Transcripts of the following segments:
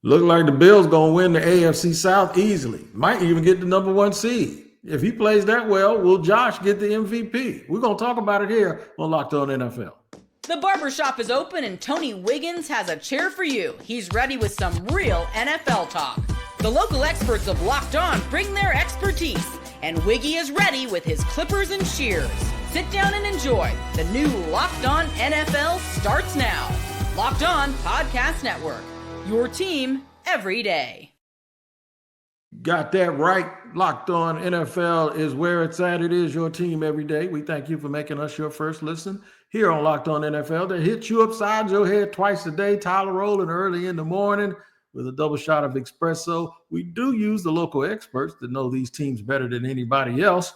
Look like the Bills going to win the AFC South easily. Might even get the number 1 seed. If he plays that well, will Josh get the MVP? We're going to talk about it here on Locked On NFL. The barbershop is open and Tony Wiggins has a chair for you. He's ready with some real NFL talk. The local experts of Locked On bring their expertise, and Wiggy is ready with his clippers and shears. Sit down and enjoy. The new Locked On NFL starts now. Locked On Podcast Network. Your team every day. Got that right. Locked On NFL is where it's at. It is your team every day. We thank you for making us your first listen here on Locked On NFL. That hits you upside your head twice a day. Tyler rolling early in the morning with a double shot of espresso. We do use the local experts that know these teams better than anybody else.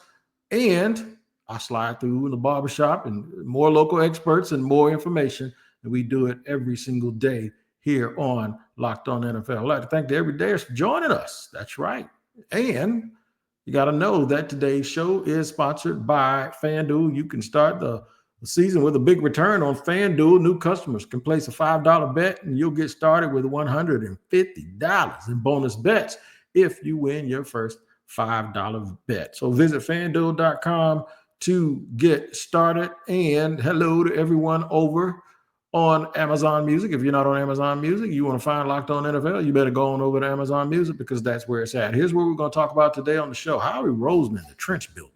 And I slide through in the barbershop and more local experts and more information. And we do it every single day here on Locked On NFL. I'd like to thank the everydayers for joining us. That's right. And you got to know that today's show is sponsored by FanDuel. You can start the season with a big return on FanDuel. New customers can place a $5 bet and you'll get started with $150 in bonus bets if you win your first $5 bet. So visit FanDuel.com to get started. And hello to everyone over on Amazon Music. If you're not on Amazon Music, you want to find Locked On NFL, you better go on over to Amazon Music because that's where it's at. Here's what we're going to talk about today on the show. Howie Roseman, the trench builder.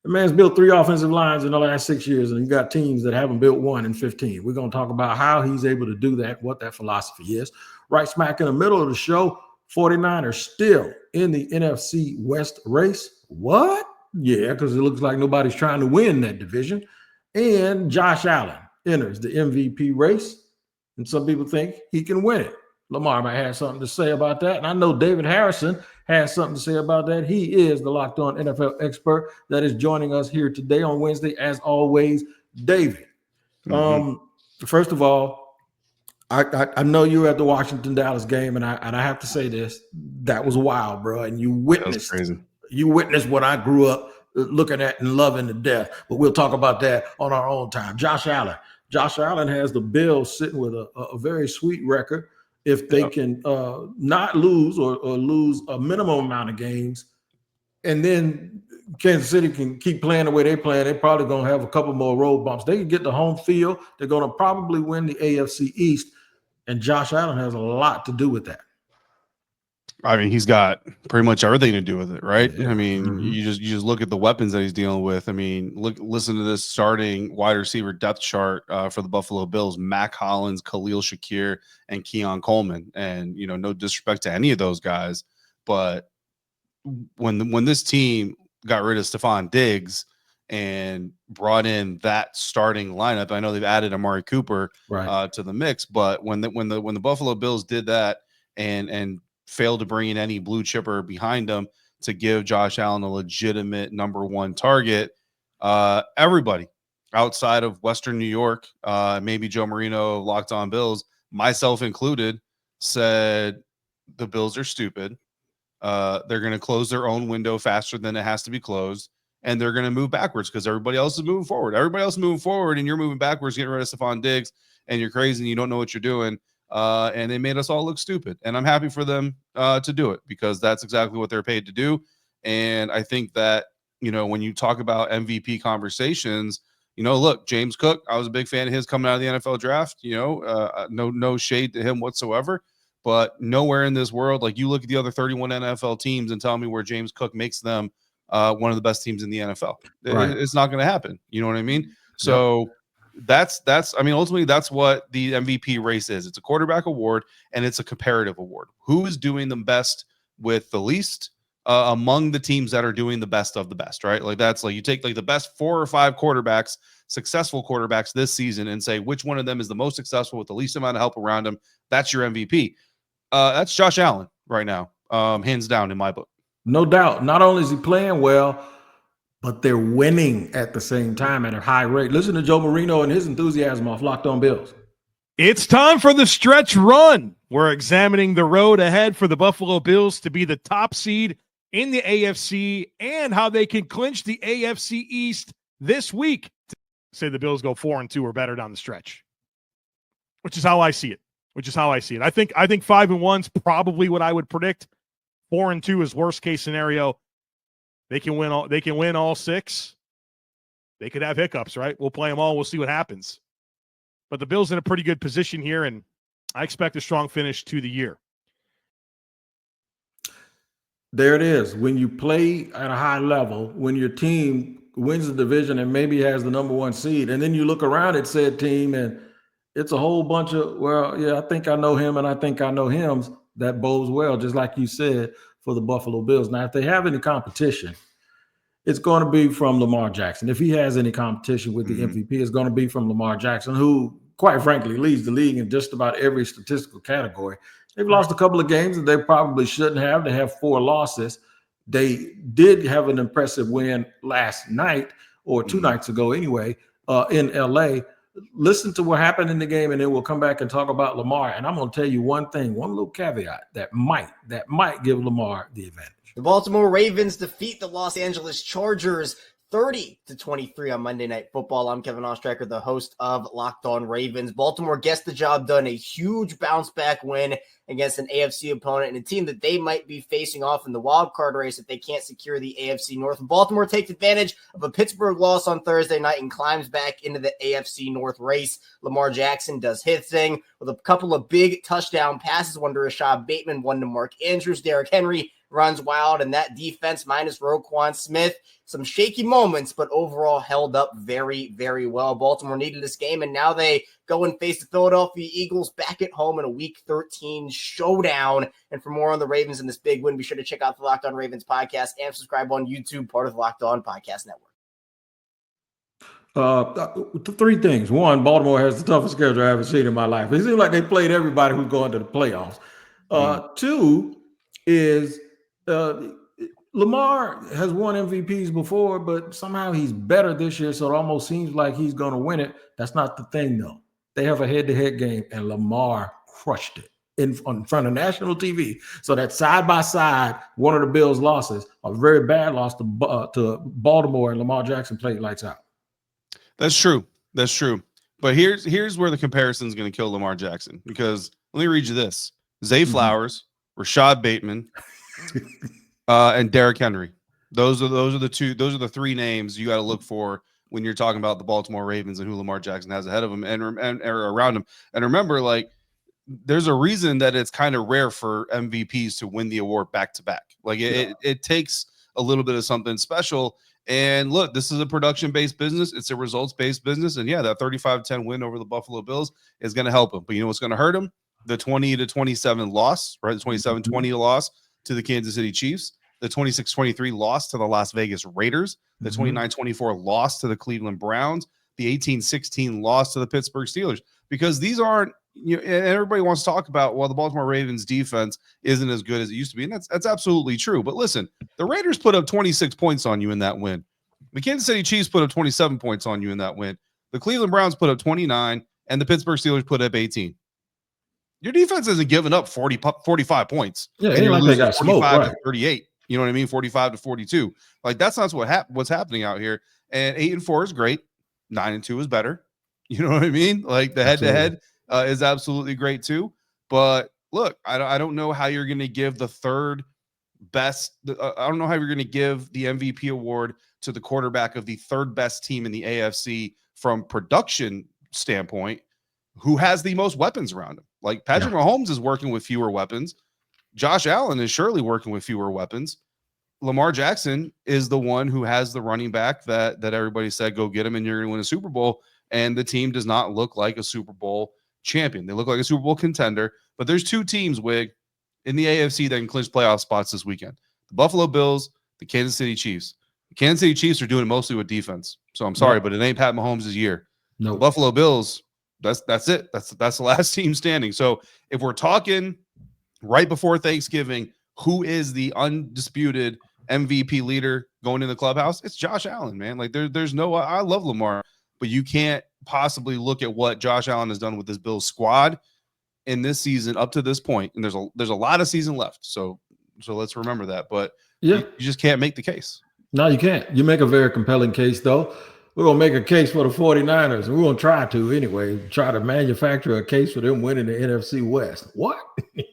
The man's built 3 offensive lines in the last 6 years, and you got teams that haven't built 1 in 15. We're going to talk about how he's able to do that, what that philosophy is. Right smack in the middle of the show, 49ers still in the NFC West race. What? Yeah, because it looks like nobody's trying to win that division. And Josh Allen enters the MVP race, and some people think he can win it. Lamar might have something to say about that, and I know David Harrison has something to say about that. He is the Locked On NFL expert that is joining us here today on Wednesday, as always. David, first of all, I know you were at the Washington-Dallas game, and I have to say this. That was wild, bro, and you witnessed what I grew up looking at and loving to death, but we'll talk about that on our own time. Josh Allen has the Bills sitting with a very sweet record. If they can not lose or lose a minimum amount of games, and then Kansas City can keep playing the way they're playing, they're probably going to have a couple more road bumps. They can get the home field. They're going to probably win the AFC East, and Josh Allen has a lot to do with that. I mean, he's got pretty much everything to do with it, right? Yeah. I mean, you just look at the weapons that he's dealing with. I mean, listen to this starting wide receiver depth chart for the Buffalo Bills: Mac Hollins, Khalil Shakir, and Keon Coleman. And no disrespect to any of those guys, but when this team got rid of Stephon Diggs and brought in that starting lineup, I know they've added Amari Cooper to the mix, but when the Buffalo Bills did that and failed to bring in any blue chipper behind them to give Josh Allen a legitimate number 1 target, everybody outside of Western New York, maybe Joe Marino of Locked On Bills, myself included, said the Bills are stupid. They're going to close their own window faster than it has to be closed, and they're going to move backwards because everybody else is moving forward. Everybody else is moving forward, and you're moving backwards, getting rid of Stephon Diggs, and you're crazy and you don't know what you're doing. And they made us all look stupid. And I'm happy for them to do it because that's exactly what they're paid to do. And I think that, when you talk about MVP conversations, look, James Cook, I was a big fan of his coming out of the NFL draft, no shade to him whatsoever, but nowhere in this world, like you look at the other 31 NFL teams and tell me where James Cook makes them one of the best teams in the NFL. It's not going to happen. You know what I mean? So that's ultimately that's what the MVP race is. It's a quarterback award and it's a comparative award. Who is doing the best with the least among the teams that are doing the best of the best, right? Like that's like you take like the best 4 or 5 quarterbacks, successful quarterbacks this season, and say which one of them is the most successful with the least amount of help around him. That's your MVP. That's Josh Allen right now, hands down in my book. No doubt. Not only is he playing well, but they're winning at the same time at a high rate. Listen to Joe Marino and his enthusiasm off Locked On Bills. It's time for the stretch run. We're examining the road ahead for the Buffalo Bills to be the top seed in the AFC and how they can clinch the AFC East this week. Say the Bills go 4-2 or better down the stretch, which is how I see it. which is how I see it. I think 5-1's probably what I would predict. 4-2 is worst case scenario. They can win all 6. They could have hiccups, right? We'll play them all. We'll see what happens. But the Bills in a pretty good position here, and I expect a strong finish to the year. There it is. When you play at a high level, when your team wins the division and maybe has the number 1 seed, and then you look around at said team and it's a whole bunch of, well, yeah, I think I know him and I think I know him. That bodes well, just like you said, for the Buffalo Bills. Now, if they have any competition, it's going to be from Lamar Jackson. If he has any competition with the MVP, it's going to be from Lamar Jackson, who, quite frankly, leads the league in just about every statistical category. They've lost a couple of games that they probably shouldn't have. They have 4 losses. They did have an impressive win last night, or 2 nights ago anyway, in LA. Listen to what happened in the game, and then we'll come back and talk about Lamar. And I'm going to tell you one thing, one little caveat that might give Lamar the advantage. The Baltimore Ravens defeat the Los Angeles Chargers 30-23 on Monday Night Football. I'm Kevin Ostracker, the host of Locked On Ravens. Baltimore gets the job done, a huge bounce-back win against an AFC opponent and a team that they might be facing off in the wild card race if they can't secure the AFC North. Baltimore takes advantage of a Pittsburgh loss on Thursday night and climbs back into the AFC North race. Lamar Jackson does his thing with a couple of big touchdown passes, one to Rashad Bateman, one to Mark Andrews. Derrick Henry runs wild, and that defense minus Roquan Smith, some shaky moments, but overall held up very, very well. Baltimore needed this game, and now they go and face the Philadelphia Eagles back at home in a Week 13 showdown. And for more on the Ravens and this big win, be sure to check out the Locked On Ravens podcast and subscribe on YouTube, part of the Locked On Podcast Network. 3 things. 1, Baltimore has the toughest schedule I've ever seen in my life. It seems like they played everybody who's going to the playoffs. 2 is Lamar has won MVPs before, but somehow he's better this year, so it almost seems like he's going to win it. That's not the thing, though. They have a head-to-head game, and Lamar crushed it in front of national TV. So that side-by-side, one of the Bills' losses, a very bad loss to Baltimore, and Lamar Jackson played lights out. That's true. That's true. But here's where the comparison is going to kill Lamar Jackson, because let me read you this. Zay Flowers, Rashad Bateman, and Derrick Henry. Those are the 3 names you got to look for when you're talking about the Baltimore Ravens and who Lamar Jackson has ahead of him and around him. And remember, like, there's a reason that it's kind of rare for MVPs to win the award back to back. Like it takes a little bit of something special. And look, this is a production-based business. It's a results-based business. And yeah, that 35-10 win over the Buffalo Bills is going to help him. But you know what's going to hurt him? The 20-27 loss, right? The 27-20 loss to the Kansas City Chiefs, the 26-23 loss to the Las Vegas Raiders, the 29-24 loss to the Cleveland Browns, the 18-16 loss to the Pittsburgh Steelers, because these aren't, and everybody wants to talk about, well, the Baltimore Ravens defense isn't as good as it used to be. And that's absolutely true. But listen, the Raiders put up 26 points on you in that win. The Kansas City Chiefs put up 27 points on you in that win. The Cleveland Browns put up 29, and the Pittsburgh Steelers put up 18. Your defense isn't giving up 45 points. Yeah, and like they got 45 to 38. You know what I mean? 45 to 42. Like, that's not what's happening out here. And 8-4 is great. 9-2 is better. You know what I mean? Like, the head-to-head is absolutely great too. But look, I don't know how you're going to give the third best. I don't know how you're going to give the MVP award to the quarterback of the third best team in the AFC from production standpoint, who has the most weapons around him. Like, Patrick Mahomes is working with fewer weapons. Josh Allen is surely working with fewer weapons. Lamar Jackson is the one who has the running back that everybody said, go get him and you're going to win a Super Bowl. And the team does not look like a Super Bowl champion. They look like a Super Bowl contender. But there's 2 teams, Wig, in the AFC that can clinch playoff spots this weekend. The Buffalo Bills, the Kansas City Chiefs. The Kansas City Chiefs are doing it mostly with defense. So I'm sorry, but it ain't Pat Mahomes' year. No. The Buffalo Bills, that's it. That's the last team standing. So if we're talking right before Thanksgiving, who is the undisputed MVP leader going in the clubhouse? It's Josh Allen, man. Like, there's no, I love Lamar, but you can't possibly look at what Josh Allen has done with this Bills squad in this season up to this point. And there's a lot of season left. So let's remember that. But you just can't make the case. No, you can't. You make a very compelling case, though. we're going to make a case for the 49ers, and we're going to try to anyway, try to manufacture a case for them winning the NFC West. What?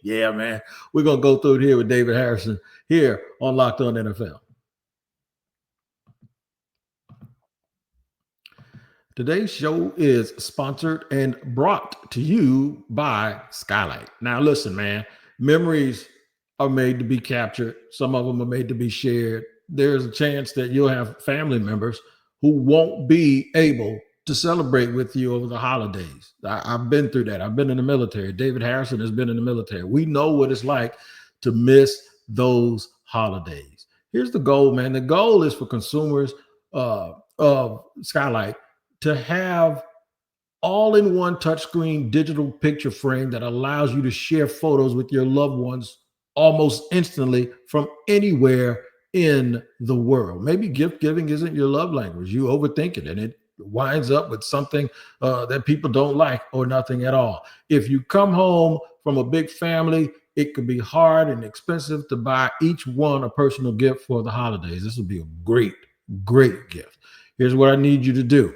Yeah, man. We're going to go through it here with David Harrison here on Locked On NFL. Today's show is sponsored and brought to you by Skylight. Now, listen, man, memories are made to be captured. Some of them are made to be shared. There's a chance that you'll have family members who won't be able to celebrate with you over the holidays. I've been through that. I've been in the military. David Harrison has been in the military. We know what it's like to miss those holidays. Here's the goal, man. The goal is for consumers of Skylight to have all-in-one touchscreen digital picture frame that allows you to share photos with your loved ones almost instantly from anywhere in the world. Maybe gift giving isn't your love language. You overthink it and it winds up with something that people don't like or nothing at all. If you come home from a big family, it could be hard and expensive to buy each one a personal gift for the holidays. This would be a great, great gift. Here's what I need you to do.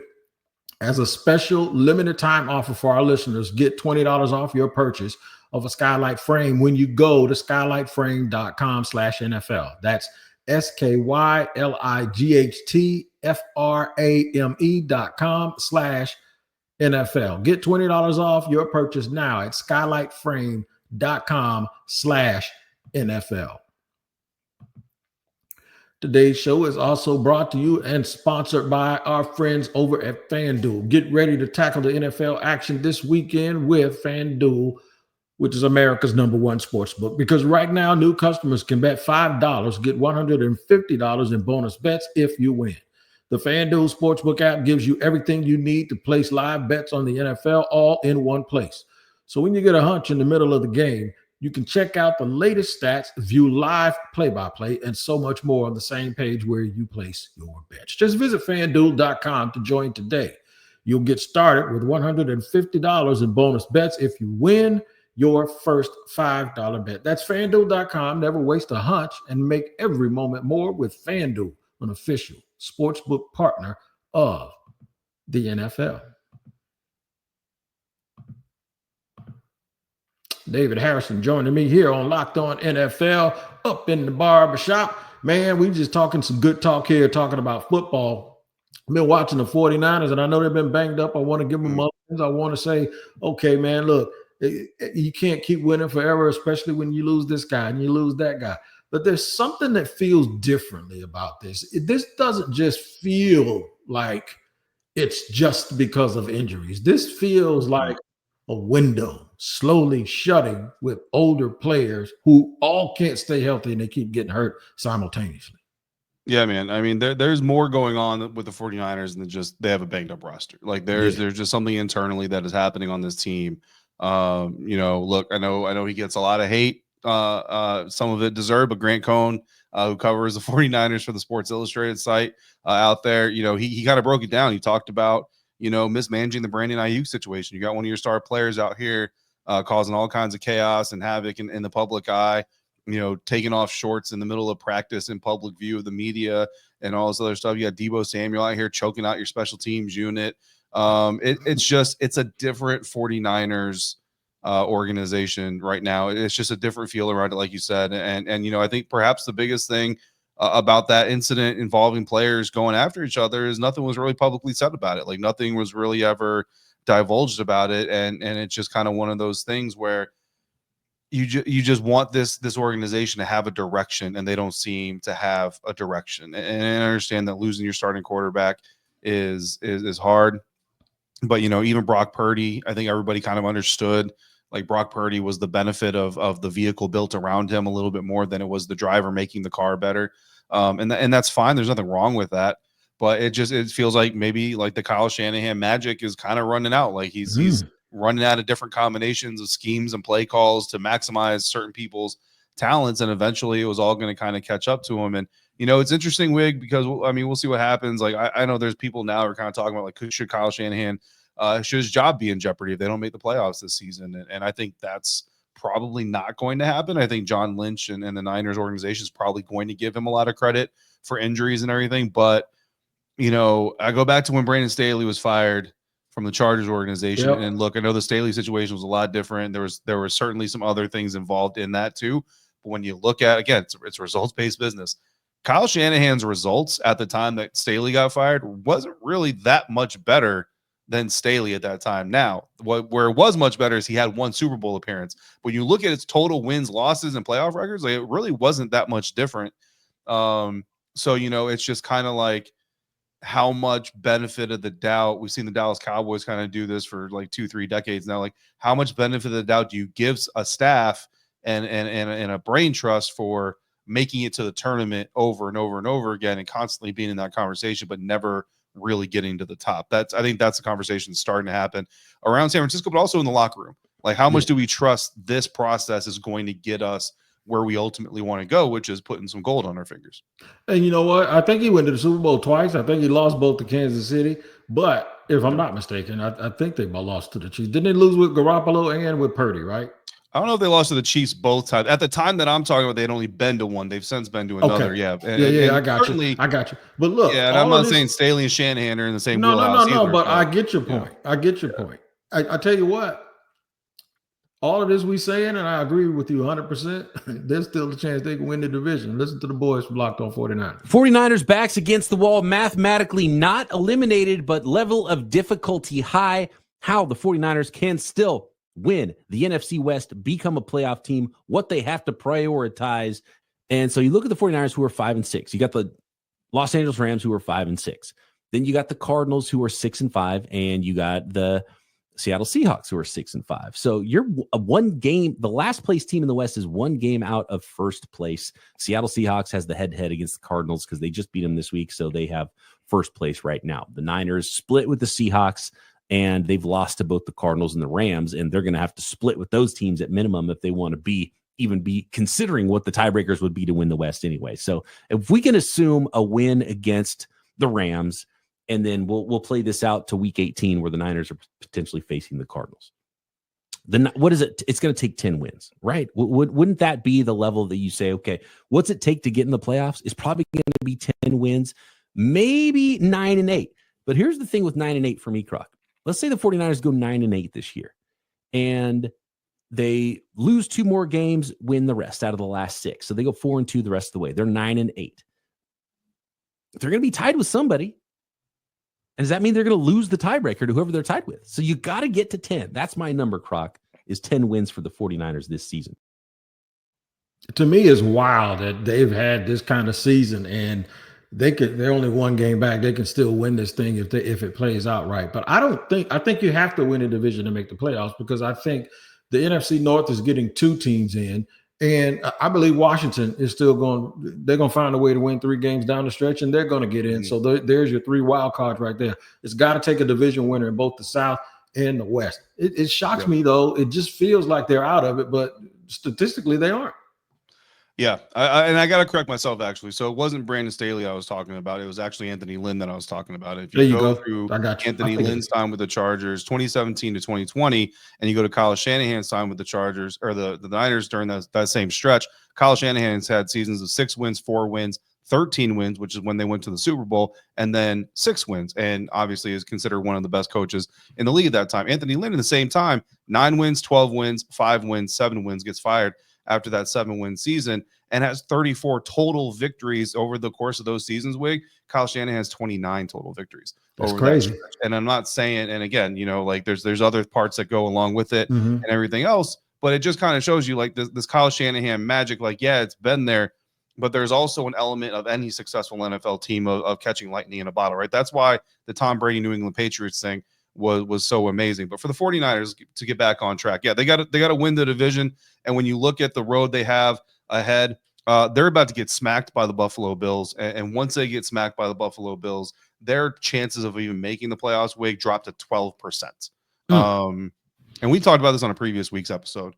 As a special limited time offer for our listeners, get $20 off your purchase of a Skylight frame when you go to skylightframe.com/NFL. That's skylightframe.com/NFL. Get $20 off your purchase now at skylightframe.com/NFL. Today's show is also brought to you and sponsored by our friends over at FanDuel. Get ready to tackle the NFL action this weekend with FanDuel, which is America's #1 sportsbook. Because right now, new customers can bet $5, get $150 in bonus bets if you win. The FanDuel Sportsbook app gives you everything you need to place live bets on the NFL all in one place. So when you get a hunch in the middle of the game, you can check out the latest stats, view live play-by-play, and so much more on the same page where you place your bets. Just visit FanDuel.com to join today. You'll get started with $150 in bonus bets if you win your first $5 bet. That's FanDuel.com. Never waste a hunch and make every moment more with FanDuel, an official sportsbook partner of the NFL. David Harrison joining me here on Locked On NFL up in the barbershop. Man, we just talking some good talk here, talking about football. I've been watching the 49ers, and I know they've been banged up. I want to give them mulligans. I want to say, okay, man, look, you can't keep winning forever, especially when you lose this guy and you lose that guy. But there's something that feels differently about this. This doesn't just feel like it's just because of injuries. This feels like a window slowly shutting with older players who all can't stay healthy and they keep getting hurt simultaneously. Yeah, man. I mean, there's more going on with the 49ers than just they have a banged up roster. Like there's just something internally that is happening on this team. Look, I know he gets a lot of hate. Some of it deserved, but Grant Cohn, who covers the 49ers for the Sports Illustrated site out there, he kind of broke it down. He talked about, mismanaging the Brandon Ayuk situation. You got one of your star players out here causing all kinds of chaos and havoc in the public eye, taking off shorts in the middle of practice in public view of the media and all this other stuff. You got Deebo Samuel out here choking out your special teams unit. It's a different 49ers organization right now. It's just a different feel around it, like you said. And I think perhaps the biggest thing about that incident involving players going after each other is nothing was really publicly said about it. Like nothing was really ever divulged about it. And it's just kind of one of those things where you just want this organization to have a direction, and they don't seem to have a direction. And I understand that losing your starting quarterback is hard. But, even Brock Purdy, I think everybody kind of understood, like Brock Purdy was the benefit of the vehicle built around him a little bit more than it was the driver making the car better. And that's fine. There's nothing wrong with that. But it feels like maybe like the Kyle Shanahan magic is kind of running out. Like he's running out of different combinations of schemes and play calls to maximize certain people's talents. And eventually it was all going to kind of catch up to him. And, it's interesting, Wig, because we'll see what happens. Like I know there's people now who are kind of talking about like, should Kyle Shanahan, should his job be in jeopardy if they don't make the playoffs this season? And I think that's probably not going to happen. I think John Lynch and the Niners organization is probably going to give him a lot of credit for injuries and everything. But I go back to when Brandon Staley was fired from the Chargers organization. Yep. And look, I know the Staley situation was a lot different. There were certainly some other things involved in that too. But when you look at, again, it's a results-based business. Kyle Shanahan's results at the time that Staley got fired wasn't really that much better than Staley at that time. Now, where it was much better is he had one Super Bowl appearance. When you look at its total wins, losses, and playoff records, like, it really wasn't that much different. So, it's just kind of like how much benefit of the doubt. We've seen the Dallas Cowboys kind of do this for like 2-3 decades now. Like, how much benefit of the doubt do you give a staff and a brain trust for making it to the tournament over and over and over again and constantly being in that conversation, but never really getting to the top? I think that's the conversation that's starting to happen around San Francisco, but also in the locker room. Like, how much do we trust this process is going to get us where we ultimately want to go, which is putting some gold on our fingers. And you know what? I think he went to the Super Bowl twice. I think he lost both to Kansas City. But if I'm not mistaken, I think they lost to the Chiefs. Didn't they lose with Garoppolo and with Purdy, right? I don't know if they lost to the Chiefs both times. At the time that I'm talking about, they'd only been to one. They've since been to another. Okay. Yeah. And I got you. But look. Yeah, and I'm not saying Staley and Shanahan are in the same wheelhouse. No. But I get your point. I get your point. I tell you what. All of this we saying, and I agree with you 100%, there's still a chance they can win the division. Listen to the boys from Locked On 49ers. 49ers backs against the wall, mathematically not eliminated, but level of difficulty high. How the 49ers can still win the NFC West, become a playoff team, what they have to prioritize. And so you look at the 49ers who are 5-6. You got the Los Angeles Rams who are 5-6. Then you got the Cardinals who are 6-5, and you got the Seattle Seahawks who are 6-5. So you're one game. The last place team in the West is one game out of first place. Seattle Seahawks has the head-to-head against the Cardinals because they just beat them this week. So they have first place right now. The Niners split with the Seahawks, and they've lost to both the Cardinals and the Rams. And they're going to have to split with those teams at minimum if they want to even be considering what the tiebreakers would be to win the West anyway. So if we can assume a win against the Rams, and then we'll play this out to week 18 where the Niners are potentially facing the Cardinals. Then what is it? It's going to take 10 wins, right? Wouldn't that be the level that you say, okay, what's it take to get in the playoffs? It's probably going to be 10 wins, maybe 9-8. But here's the thing with 9-8 for me, Croc. Let's say the 49ers go 9-8 this year, and they lose 2 more games, win the rest out of the last 6. So they go 4-2 the rest of the way. They're 9-8. They're going to be tied with somebody. And does that mean they're going to lose the tiebreaker to whoever they're tied with? So you got to get to 10. That's my number, Croc, is 10 wins for the 49ers this season. To me, it's wild that they've had this kind of season, and they're only one game back. They can still win this thing if it plays out right. But I think you have to win a division to make the playoffs, because I think the NFC North is getting 2 teams in. And I believe Washington is still they're going to find a way to win 3 games down the stretch, and they're going to get in. So there's your 3 wild cards right there. It's got to take a division winner in both the South and the West. It shocks me, though. It just feels like they're out of it, but statistically they aren't. Yeah, I got to correct myself, actually. So it wasn't Brandon Staley I was talking about. It was actually Anthony Lynn that I was talking about. If you go through Anthony Lynn's time with the Chargers, 2017 to 2020, and you go to Kyle Shanahan's time with the Chargers, or the Niners during that same stretch, Kyle Shanahan's had seasons of 6 wins, 4 wins, 13 wins, which is when they went to the Super Bowl, and then 6 wins, and obviously is considered one of the best coaches in the league at that time. Anthony Lynn, at the same time, 9 wins, 12 wins, 5 wins, 7 wins, gets fired after that 7-win season, and has 34 total victories over the course of those seasons. Kyle Shanahan has 29 total victories. That's crazy. And I'm not saying, and again, like there's other parts that go along with it and everything else, but it just kind of shows you like this Kyle Shanahan magic. Like, yeah, it's been there, but there's also an element of any successful NFL team of catching lightning in a bottle, right? That's why the Tom Brady New England Patriots thing was so amazing. But for the 49ers to get back on track, they got to win the division. And when you look at the road they have ahead, they're about to get smacked by the Buffalo Bills. And once they get smacked by the Buffalo Bills, their chances of even making the playoffs drop to 12%. And we talked about this on a previous week's episode.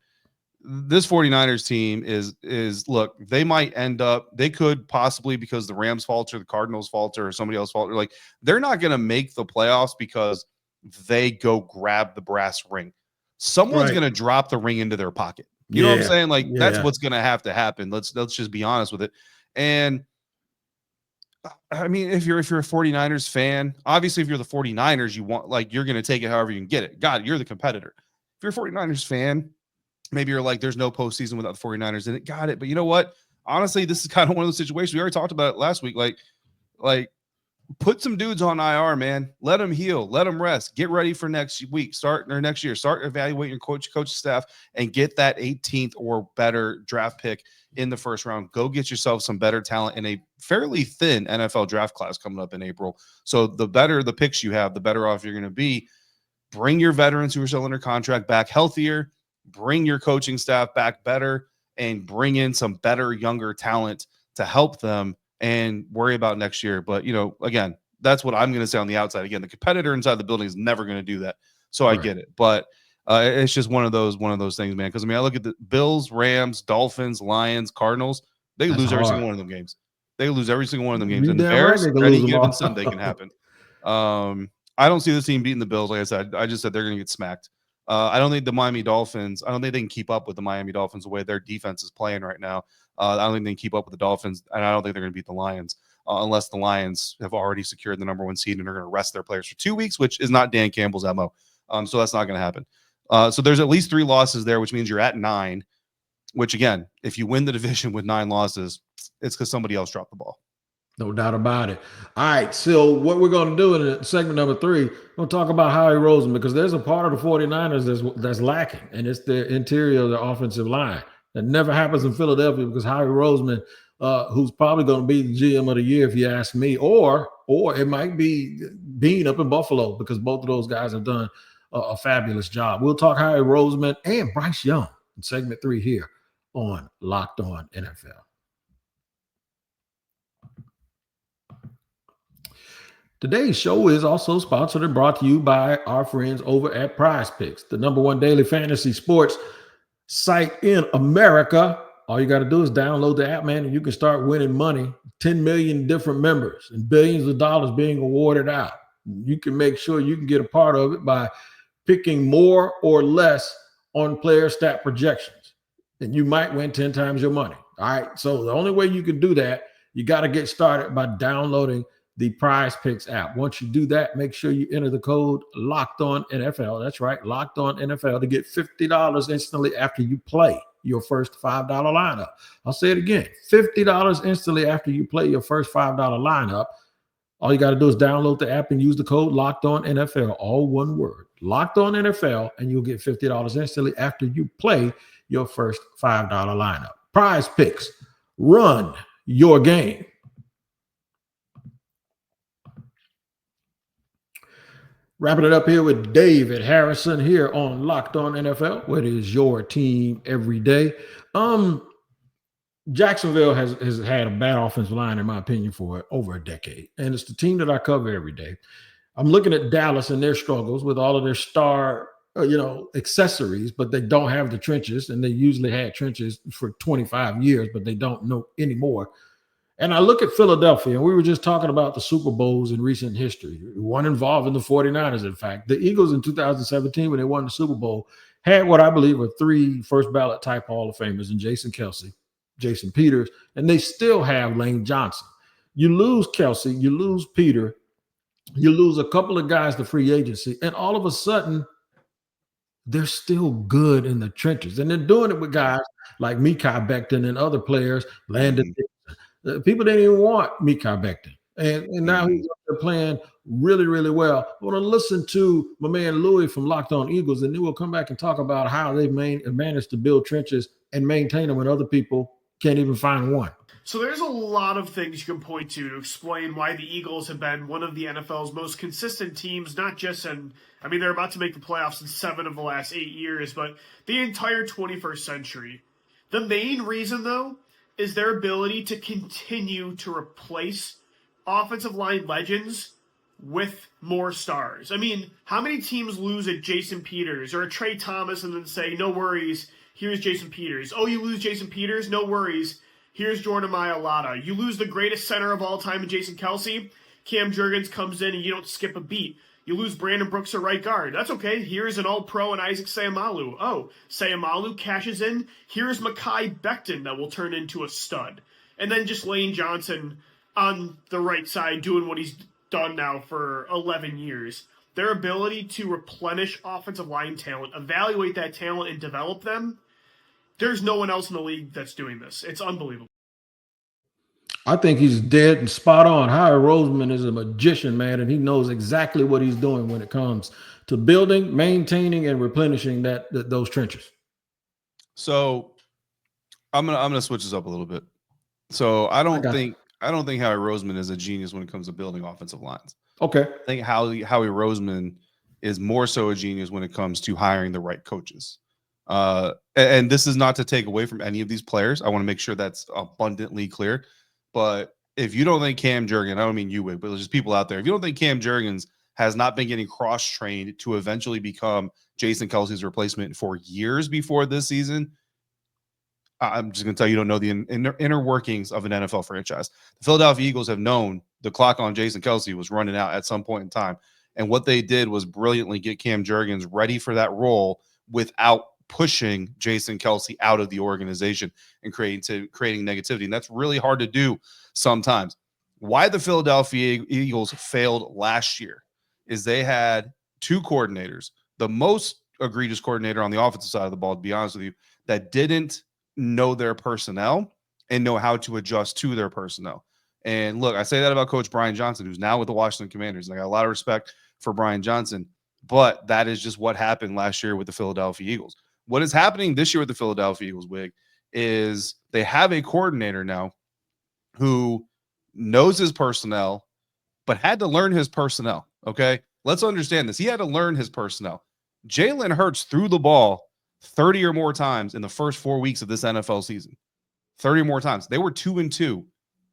This 49ers team is look, they might end up, they could possibly, because the Rams falter, the Cardinals falter, or somebody else falter, like they're not going to make the playoffs because they go grab the brass ring. Someone's going to drop the ring into their pocket. You know what I'm saying? Like that's what's going to have to happen. Let's just be honest with it. And I mean, if you're a 49ers fan, obviously if you're the 49ers, you're going to take it however you can get it. God, you're the competitor. If you're a 49ers fan, maybe you're like, there's no postseason without the 49ers in it. Got it. But you know what? Honestly, this is kind of one of those situations. We already talked about it last week. Like put some dudes on IR, man. Let them heal. Let them rest. Get ready for next week. Next year. Start evaluating your coach staff and get that 18th or better draft pick in the first round. Go get yourself some better talent in a fairly thin NFL draft class coming up in April. So the better the picks you have, the better off you're going to be. Bring your veterans who are still under contract back healthier. Bring your coaching staff back better, and bring in some better younger talent to help them, and worry about next year. But, again, that's what I'm going to say on the outside. Again, the competitor inside the building is never going to do that. So I get it. But it's just one of those things, man. Because, I look at the Bills, Rams, Dolphins, Lions, Cardinals. They lose every single one of them games. They lose every single one of them games. And the Bears, any given Sunday can happen. I don't see this team beating the Bills. Like I said, I just said they're going to get smacked. I don't think the Miami Dolphins, I don't think they can keep up with the Miami Dolphins the way their defense is playing right now. I don't think they can keep up with the Dolphins, and I don't think they're going to beat the Lions unless the Lions have already secured the number 1 seed and are going to rest their players for 2 weeks, which is not Dan Campbell's MO. So that's not going to happen. So there's at least 3 losses there, which means you're at 9, which, again, if you win the division with 9 losses, it's because somebody else dropped the ball. No doubt about it. All right, so what we're going to do in segment number 3, we're going to talk about Howie Roseman, because there's a part of the 49ers that's lacking, and it's the interior of the offensive line. That never happens in Philadelphia, because Howie Roseman, who's probably going to be the GM of the year if you ask me, or it might be Bean up in Buffalo, because both of those guys have done a fabulous job. We'll talk Howie Roseman and Bryce Young in segment 3 here on Locked On NFL. Today's show is also sponsored and brought to you by our friends over at Prize Picks, the #1 daily fantasy sports site in America. All you got to do is download the app, man, and you can start winning money. 10 million different members and billions of dollars being awarded out. You can make sure you can get a part of it by picking more or less on player stat projections, and you might win 10 times your money. All right, so the only way you can do that, you got to get started by downloading the Prize Picks app. Once you do that, make sure you enter the code Locked On NFL. That's right, Locked On NFL, to get $50 instantly after you play your first $5 lineup. I'll say it again, $50 instantly after you play your first $5 lineup. All you got to do is download the app and use the code Locked On NFL, all one word, Locked On NFL, and you'll get $50 instantly after you play your first $5 lineup. Prize Picks, run your game. Wrapping it up here with David Harrison here on Locked On NFL. What is your team every day? Jacksonville has had a bad offensive line, in my opinion, for over a decade. And it's the team that I cover every day. I'm looking at Dallas and their struggles with all of their star, accessories, but they don't have the trenches. And they usually had trenches for 25 years, but they don't know anymore. And I look at Philadelphia, and we were just talking about the Super Bowls in recent history, one involving the 49ers, in fact. The Eagles in 2017, when they won the Super Bowl, had what I believe were 3 first-ballot type Hall of Famers in Jason Kelce, Jason Peters, and they still have Lane Johnson. You lose Kelce, you lose Peter, you lose a couple of guys to free agency, and all of a sudden, they're still good in the trenches. And they're doing it with guys like Mekhi Becton and other players, Landon people didn't even want Mekhi Becton. And now he's up there playing really, really well. I want to listen to my man Louis from Locked On Eagles, and then we'll come back and talk about how they've managed to build trenches and maintain them when other people can't even find one. So there's a lot of things you can point to explain why the Eagles have been one of the NFL's most consistent teams, not just they're about to make the playoffs in 7 of the last 8 years, but the entire 21st century. The main reason, though, is their ability to continue to replace offensive line legends with more stars. How many teams lose a Jason Peters or a Trey Thomas and then say, no worries, here's Jason Peters. Oh, you lose Jason Peters? No worries, here's Jordan Mailata. You lose the greatest center of all time in Jason Kelce, Cam Jurgens comes in and you don't skip a beat. You lose Brandon Brooks at right guard. That's okay. Here's an all-pro and Isaac Seumalo. Oh, Seumalo cashes in. Here's Mekhi Becton that will turn into a stud. And then just Lane Johnson on the right side doing what he's done now for 11 years. Their ability to replenish offensive line talent, evaluate that talent, and develop them, there's no one else in the league that's doing this. It's unbelievable. I think he's dead and spot on. Howie Roseman is a magician, man, and he knows exactly what he's doing when it comes to building, maintaining, and replenishing those trenches. So I'm gonna switch this up a little bit. So I don't think Howie Roseman is a genius when it comes to building offensive lines. Okay. I think Howie Roseman is more so a genius when it comes to hiring the right coaches. And this is not to take away from any of these players. I want to make sure that's abundantly clear. But if you don't think Cam Jurgens, I don't mean you, Wick, but there's just people out there. If you don't think Cam Jurgens has not been getting cross-trained to eventually become Jason Kelce's replacement for years before this season, I'm just going to tell you, don't know the inner workings of an NFL franchise. The Philadelphia Eagles have known the clock on Jason Kelce was running out at some point in time. And what they did was brilliantly get Cam Jurgens ready for that role without pushing Jason Kelce out of the organization and creating negativity. And that's really hard to do sometimes. Why the Philadelphia Eagles failed last year is they had two coordinators, the most egregious coordinator on the offensive side of the ball, to be honest with you, that didn't know their personnel and know how to adjust to their personnel. And look, I say that about Coach Brian Johnson, who's now with the Washington Commanders. And I got a lot of respect for Brian Johnson, but that is just what happened last year with the Philadelphia Eagles. What is happening this year with the Philadelphia Eagles, Wig, is they have a coordinator now who knows his personnel, but had to learn his personnel. Okay, let's understand this. He had to learn his personnel. Jalen Hurts threw the ball 30 or more times in the first 4 weeks of this NFL season. 30 or more times. They were 2-2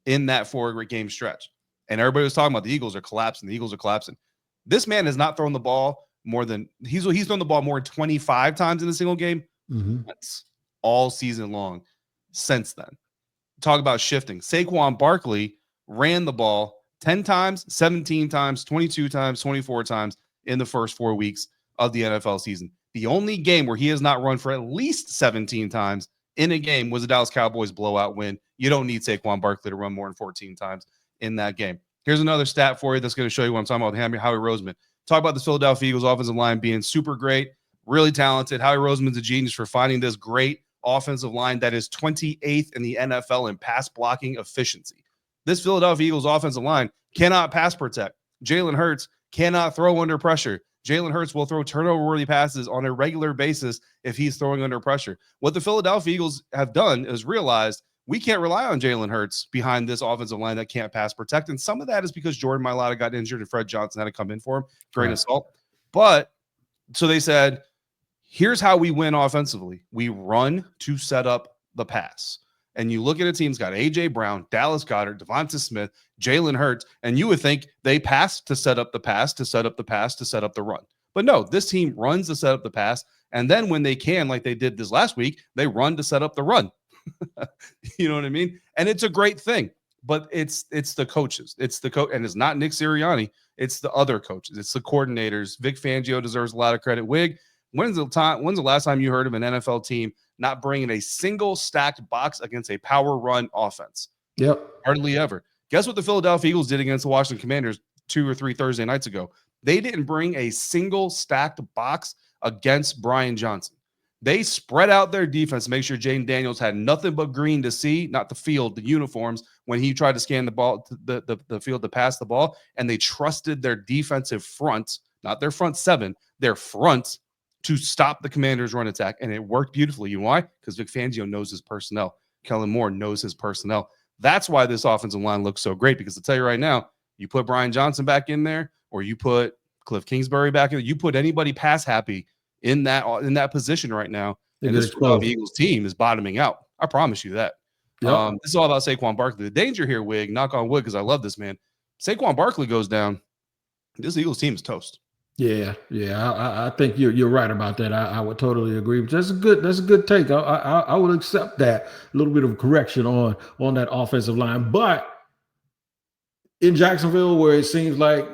in that 4-game stretch. And everybody was talking about the Eagles are collapsing. The Eagles are collapsing. This man has not thrown the ball more than he's thrown the ball more than 25 times in a single game. That's all season long since then. Talk about shifting. Saquon Barkley ran the ball 10 times, 17 times, 22 times, 24 times in the first 4 weeks of the NFL season. The only game where he has not run for at least 17 times in a game was the Dallas Cowboys blowout win. You don't need Saquon Barkley to run more than 14 times in that game. Here's another stat for you that's going to show you what I'm talking about with Howie Roseman. Talk about the Philadelphia Eagles offensive line being super great, really talented. Howie Roseman's a genius for finding this great offensive line that is 28th in the NFL in pass blocking efficiency. This Philadelphia Eagles offensive line cannot pass protect. Jalen Hurts cannot throw under pressure. Jalen Hurts will throw turnover-worthy passes on a regular basis if he's throwing under pressure. What the Philadelphia Eagles have done is realized we can't rely on Jalen Hurts behind this offensive line that can't pass protect. And some of that is because Jordan Mailata got injured and Fred Johnson had to come in for him. Grain of salt. But so they said, here's how we win offensively. We run to set up the pass. And you look at a team that's got A.J. Brown, Dallas Goedert, Devonta Smith, Jalen Hurts, and you would think they pass to set up the pass, to set up the pass, to set up the run. But no, this team runs to set up the pass. And then when they can, like they did this last week, they run to set up the run. You know what I mean? And it's a great thing. But it's the coaches. It's the coach, and it's not Nick Sirianni. It's the other coaches. It's the coordinators. Vic Fangio deserves a lot of credit. Wig, when's the last time you heard of an NFL team not bringing a single stacked box against a power run offense? Yep. Hardly ever. Guess what the Philadelphia Eagles did against the Washington Commanders 2 or 3 Thursday nights ago? They didn't bring a single stacked box against Brian Johnson. They spread out their defense to make sure Jaden Daniels had nothing but green to see, not the field, the uniforms, when he tried to scan the ball, the field to pass the ball. And they trusted their defensive front, not their front seven, their front, to stop the Commanders' run attack. And it worked beautifully. You know why? Because Vic Fangio knows his personnel. Kellen Moore knows his personnel. That's why this offensive line looks so great. Because to tell you right now, you put Brian Johnson back in there, or you put Cliff Kingsbury back in there, you put anybody pass happy in that position right now, and this Philadelphia Eagles team is bottoming out. I promise you that. Yep. This is all about Saquon Barkley. The danger here, Wig, knock on wood, because I love this man. Saquon Barkley goes down, this Eagles team is toast. Yeah. I think you're right about that. I would totally agree. That's a good take. I would accept that. A little bit of correction on that offensive line, but in Jacksonville, where it seems like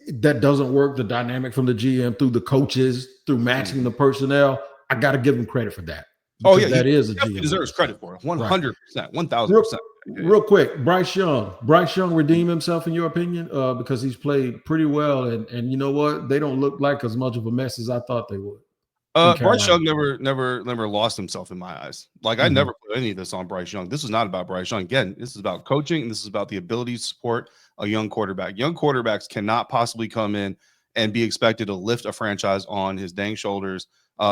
that doesn't work, the dynamic from the GM through the coaches, through matching the personnel, I got to give him credit for that. Oh, yeah. That is a GM. He deserves credit for it. 100%, 1,000%. real quick, Bryce Young. Bryce Young redeemed himself in your opinion, because he's played pretty well, and you know what? They don't look like as much of a mess as I thought they would. Bryce Young never lost himself in my eyes. Like I never put any of this on Bryce Young. This is not about Bryce Young. Again, this is about coaching, and this is about the ability to support a young quarterback. Young quarterbacks cannot possibly come in and be expected to lift a franchise on his dang shoulders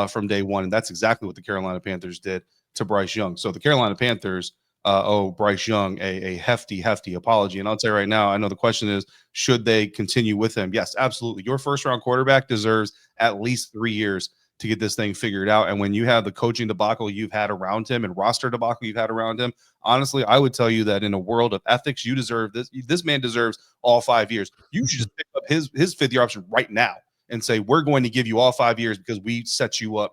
from day one. And that's exactly what the Carolina Panthers did to Bryce Young. So the Carolina Panthers owe Bryce Young a hefty apology. And I'll tell you right now, I know the question is, should they continue with him? Yes, absolutely. Your first-round quarterback deserves at least 3 years to get this thing figured out. And when you have the coaching debacle you've had around him and roster debacle you've had around him, honestly, I would tell you that in a world of ethics, you deserve this. This man deserves all 5 years. You should just pick up his fifth-year option right now and say, we're going to give you all 5 years because we set you up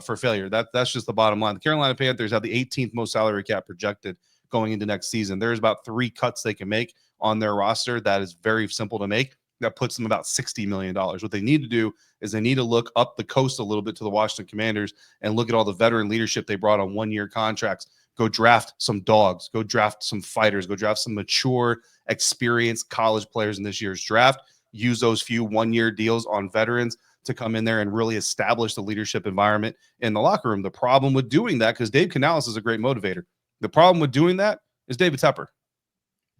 for failure. That's just the bottom line. The Carolina Panthers have the 18th most salary cap projected going into next season. There's about 3 cuts they can make on their roster. That is very simple to make. That puts them about $60 million. What they need to do is they need to look up the coast a little bit to the Washington Commanders and look at all the veteran leadership they brought on 1-year contracts. Go draft some dogs. Go draft some fighters. Go draft some mature, experienced college players in this year's draft. Use those few 1-year deals on veterans to come in there and really establish the leadership environment in the locker room. The problem with doing that, because Dave Canales is a great motivator, the problem with doing that is David Tepper.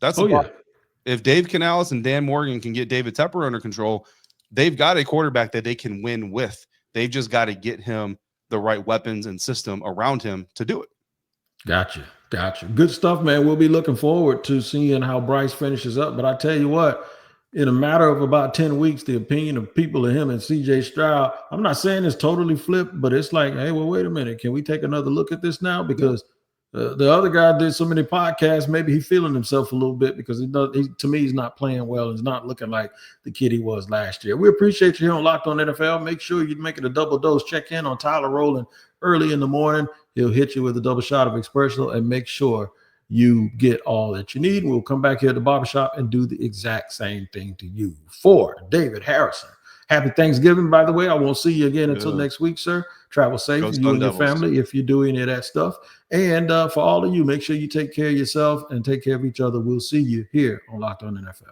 That's the problem. If Dave Canales and Dan Morgan can get David Tepper under control, they've got a quarterback that they can win with. They've just got to get him the right weapons and system around him to do it. Gotcha. Good stuff, man. We'll be looking forward to seeing how Bryce finishes up. But I tell you what, in a matter of about 10 weeks, the opinion of people of him and CJ Stroud, I'm not saying it's totally flipped, but it's like, hey, well, wait a minute. Can we take another look at this now? Because the other guy did so many podcasts. Maybe he's feeling himself a little bit because to me, he's not playing well. He's not looking like the kid he was last year. We appreciate you here on Locked On NFL. Make sure you make it a double dose. Check in on Tyler Rowland early in the morning. He'll hit you with a double shot of Expresso and make sure you get all that you need. We'll come back here at the barbershop and do the exact same thing to you. For David Harrison, happy Thanksgiving, by the way. I won't see you again until next week, sir. Travel safe, you and your family, if you do any of that stuff. And for all of you, make sure you take care of yourself and take care of each other. We'll see you here on Locked On NFL.